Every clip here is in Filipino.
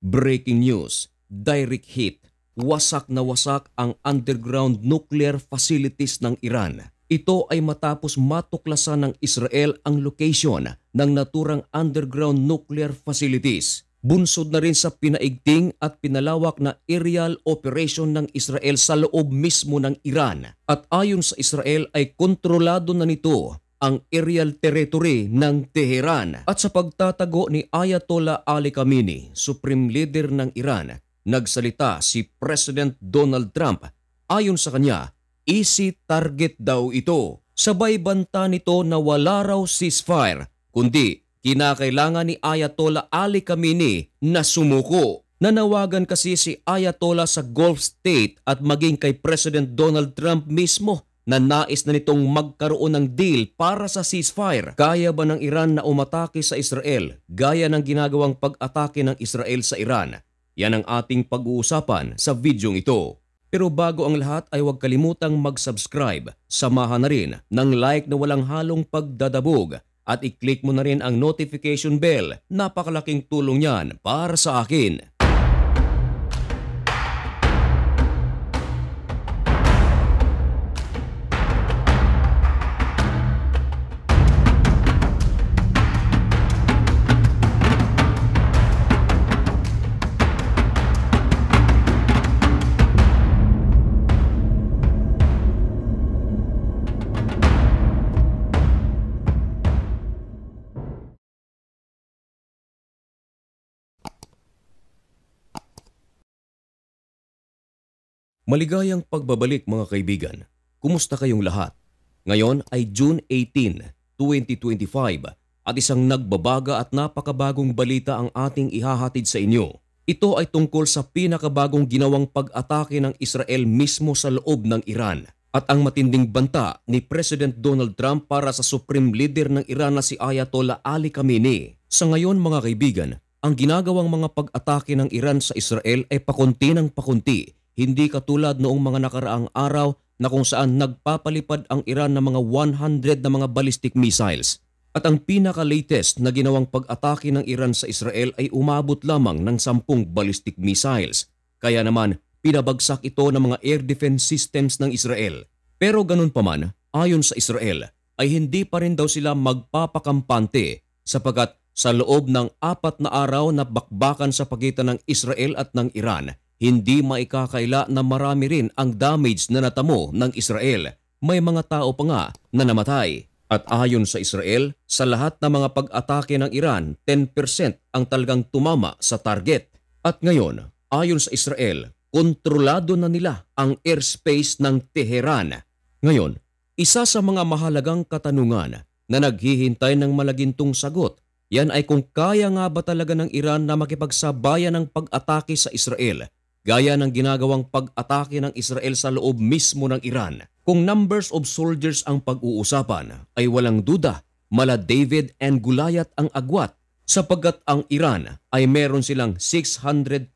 Breaking news, direct hit, wasak na wasak ang underground nuclear facilities ng Iran. Ito ay matapos matuklasan ng Israel ang location ng naturang underground nuclear facilities. Bunsod na rin sa pinaigting at pinalawak na aerial operation ng Israel sa loob mismo ng Iran. At ayon sa Israel ay kontrolado na nito ang aerial territory ng Tehran. At sa pagtatago ni Ayatollah Ali Khamenei, Supreme Leader ng Iran, nagsalita si President Donald Trump. Ayon sa kanya, easy target daw ito. Sabay banta nito na wala raw ceasefire, kundi kinakailangan ni Ayatollah Ali Khamenei na sumuko. Nanawagan kasi si Ayatollah sa Gulf State at maging kay President Donald Trump mismo na nais na nitong magkaroon ng deal para sa ceasefire. Kaya ba ng Iran na umatake sa Israel gaya ng ginagawang pag-atake ng Israel sa Iran? Yan ang ating pag-uusapan sa videong ito. Pero bago ang lahat ay huwag kalimutang mag-subscribe. Samahan na rin ng like na walang halong pagdadabog. At i-click mo na rin ang notification bell. Napakalaking tulong yan para sa akin. Maligayang pagbabalik mga kaibigan. Kumusta kayong lahat? Ngayon ay June 18, 2025 at isang nagbabaga at napakabagong balita ang ating ihahatid sa inyo. Ito ay tungkol sa pinakabagong ginawang pag-atake ng Israel mismo sa loob ng Iran at ang matinding banta ni President Donald Trump para sa Supreme Leader ng Iran na si Ayatollah Ali Khamenei. Sa ngayon mga kaibigan, ang ginagawang mga pag-atake ng Iran sa Israel ay pakunti ng pakunti. Hindi katulad noong mga nakaraang araw na kung saan nagpapalipad ang Iran ng mga 100 na mga ballistic missiles. At ang pinaka-latest na ginawang pag-atake ng Iran sa Israel ay umabot lamang ng 10 ballistic missiles. Kaya naman, pinabagsak ito ng mga air defense systems ng Israel. Pero ganun pa man, ayon sa Israel, ay hindi pa rin daw sila magpapakampante sapagkat sa loob ng 4 na araw na bakbakan sa pagitan ng Israel at ng Iran, hindi maikakaila na marami rin ang damage na natamo ng Israel. May mga tao pa nga na namatay. At ayon sa Israel, sa lahat ng mga pag-atake ng Iran, 10% ang talagang tumama sa target. At ngayon, ayon sa Israel, kontrolado na nila ang airspace ng Tehran. Ngayon, isa sa mga mahalagang katanungan na naghihintay ng malagintong sagot, yan ay kung kaya nga ba talaga ng Iran na makipagsabayan ng pag-atake sa Israel gaya ng ginagawang pag-atake ng Israel sa loob mismo ng Iran. Kung numbers of soldiers ang pag-uusapan, ay walang duda, mala David and Goliath ang agwat sapagkat ang Iran ay meron silang 600,000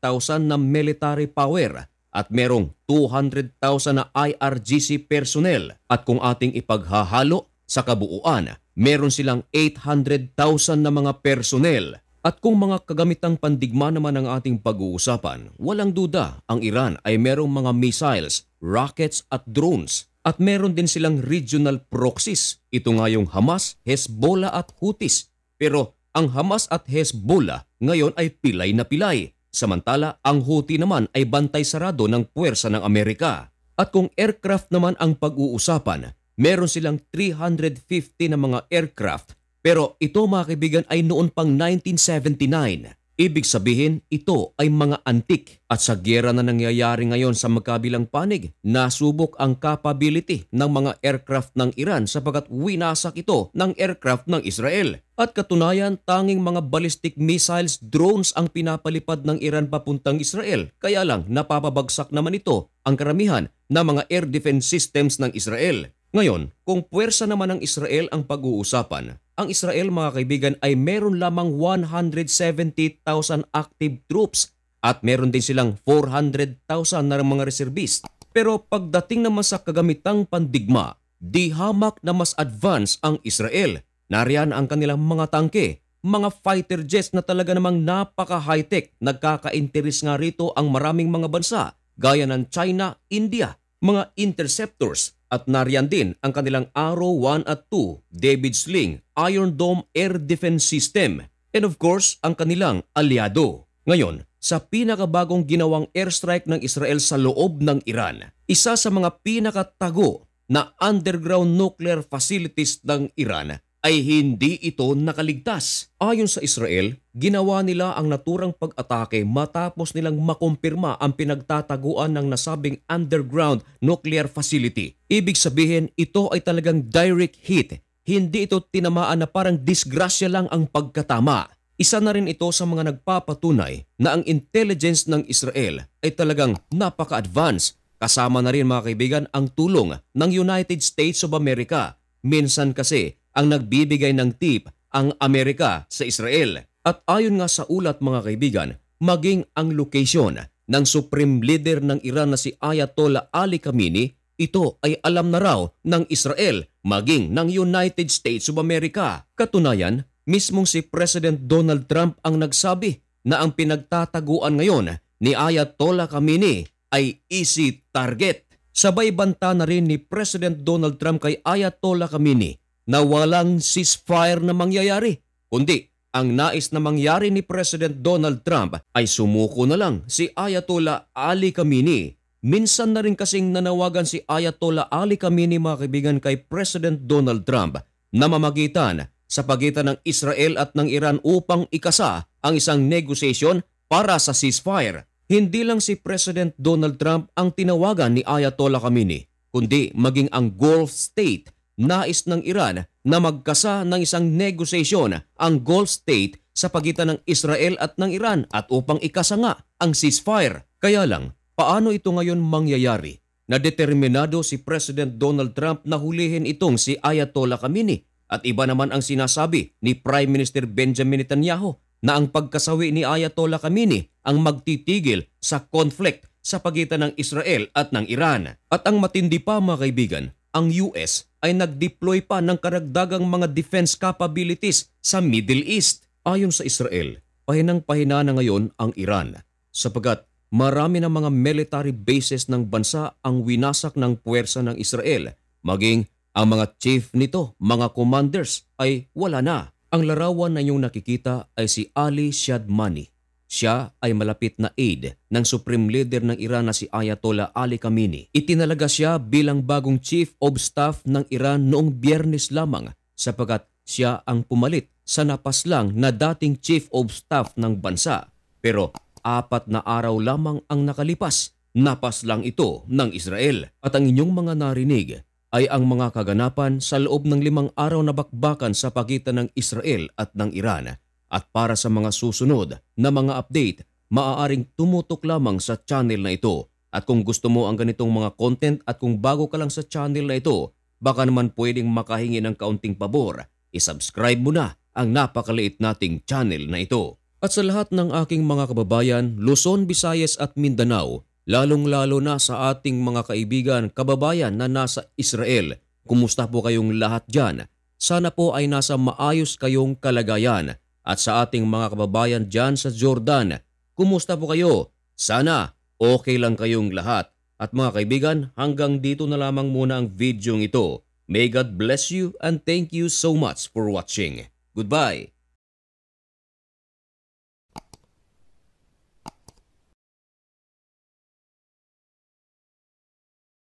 na military power at merong 200,000 na IRGC personnel. At kung ating ipaghahalo sa kabuuan, meron silang 800,000 na mga personnel. At kung mga kagamitang pandigma naman ang ating pag-uusapan, walang duda ang Iran ay merong mga missiles, rockets at drones. At meron din silang regional proxies. Ito nga yung Hamas, Hezbollah at Houthis. Pero ang Hamas at Hezbollah ngayon ay pilay na pilay. Samantala ang Houthi naman ay bantay sarado ng puwersa ng Amerika. At kung aircraft naman ang pag-uusapan, meron silang 350 na mga aircraft. Pero ito mga kaibigan ay noon pang 1979. Ibig sabihin ito ay mga antik. At sa giyera na nangyayari ngayon sa magkabilang panig, nasubok ang capability ng mga aircraft ng Iran sapagkat winasak ito ng aircraft ng Israel. At katunayan, tanging mga ballistic missiles, drones ang pinapalipad ng Iran papuntang Israel. Kaya lang napapabagsak naman ito ang karamihan na mga air defense systems ng Israel. Ngayon, kung puwersa naman ng Israel ang pag-uusapan, ang Israel mga kaibigan ay meron lamang 170,000 active troops at meron din silang 400,000 na mga reservist. Pero pagdating naman sa kagamitang pandigma, di hamak na mas advance ang Israel. Nariyan ang kanilang mga tangke, mga fighter jets na talaga namang napaka-high-tech. Nagkaka-interes nga rito ang maraming mga bansa gaya ng China, India, mga interceptors at nariyan din ang kanilang Arrow 1 at 2, David Sling, Iron Dome Air Defense System, and of course ang kanilang aliado. Ngayon, sa pinakabagong ginawang airstrike ng Israel sa loob ng Iran, isa sa mga pinakatago na underground nuclear facilities ng Iran ay hindi ito nakaligtas. Ayon sa Israel, ginawa nila ang naturang pag-atake matapos nilang makumpirma ang pinagtataguan ng nasabing underground nuclear facility. Ibig sabihin, ito ay talagang direct hit. Hindi ito tinamaan na parang disgrasya lang ang pagkatama. Isa na rin ito sa mga nagpapatunay na ang intelligence ng Israel ay talagang napaka-advanced. Kasama na rin mga kaibigan ang tulong ng United States of America. Minsan kasi ang nagbibigay ng tip ang Amerika sa Israel. At ayon nga sa ulat mga kaibigan, maging ang location ng Supreme Leader ng Iran na si Ayatollah Ali Khamenei, ito ay alam na raw ng Israel maging ng United States of America. Katunayan, mismong si President Donald Trump ang nagsabi na ang pinagtataguan ngayon ni Ayatollah Khamenei ay easy target. Sabay banta na rin ni President Donald Trump kay Ayatollah Khamenei na walang ceasefire na mangyayari, kundi ang nais na mangyari ni President Donald Trump ay sumuko na lang si Ayatollah Ali Khamenei. Minsan na rin kasing nanawagan si Ayatollah Ali Khamenei mga kaibigan kay President Donald Trump na mamagitan sa pagitan ng Israel at ng Iran upang ikasa ang isang negosyasyon para sa ceasefire. Hindi lang si President Donald Trump ang tinawagan ni Ayatollah Khamenei, kundi maging ang Gulf State. Nais ng Iran na magkasa ng isang negosasyon ang Gulf State sa pagitan ng Israel at ng Iran at upang ikasa nga ang ceasefire. Kaya lang, paano ito ngayon mangyayari? Na determinado si President Donald Trump na hulihin itong si Ayatollah Khamenei at iba naman ang sinasabi ni Prime Minister Benjamin Netanyahu na ang pagkasawi ni Ayatollah Khamenei ang magtitigil sa conflict sa pagitan ng Israel at ng Iran. At ang matindi pa mga kaibigan, ang US ay nag-deploy pa ng karagdagang mga defense capabilities sa Middle East. Ayon sa Israel, pahinang-pahina na ngayon ang Iran sapagat marami ng mga military bases ng bansa ang winasak ng puwersa ng Israel. Maging ang mga chief nito, mga commanders ay wala na. Ang larawan na inyong nakikita ay si Ali Shadmani. Siya ay malapit na aide ng Supreme Leader ng Iran na si Ayatollah Ali Khamenei. Itinalaga siya bilang bagong Chief of Staff ng Iran noong Biyernes lamang sapagkat siya ang pumalit sa napaslang na dating Chief of Staff ng bansa. Pero 4 na araw lamang ang nakalipas, napaslang ito ng Israel. At ang inyong mga narinig ay ang mga kaganapan sa loob ng 5 araw na bakbakan sa pagitan ng Israel at ng Iran. At para sa mga susunod na mga update, maaaring tumutok lamang sa channel na ito. At kung gusto mo ang ganitong mga content at kung bago ka lang sa channel na ito, baka naman pwedeng makahingi ng kaunting pabor. I-subscribe mo na ang napakaliit nating channel na ito. At sa lahat ng aking mga kababayan, Luzon, Visayas at Mindanao, lalong-lalo na sa ating mga kaibigan, kababayan na nasa Israel, kumusta po kayong lahat dyan? Sana po ay nasa maayos kayong kalagayan. At sa ating mga kababayan dyan sa Jordan, kumusta po kayo? Sana okay lang kayong lahat. At mga kaibigan, hanggang dito na lamang muna ang video ito. May God bless you and thank you so much for watching. Goodbye!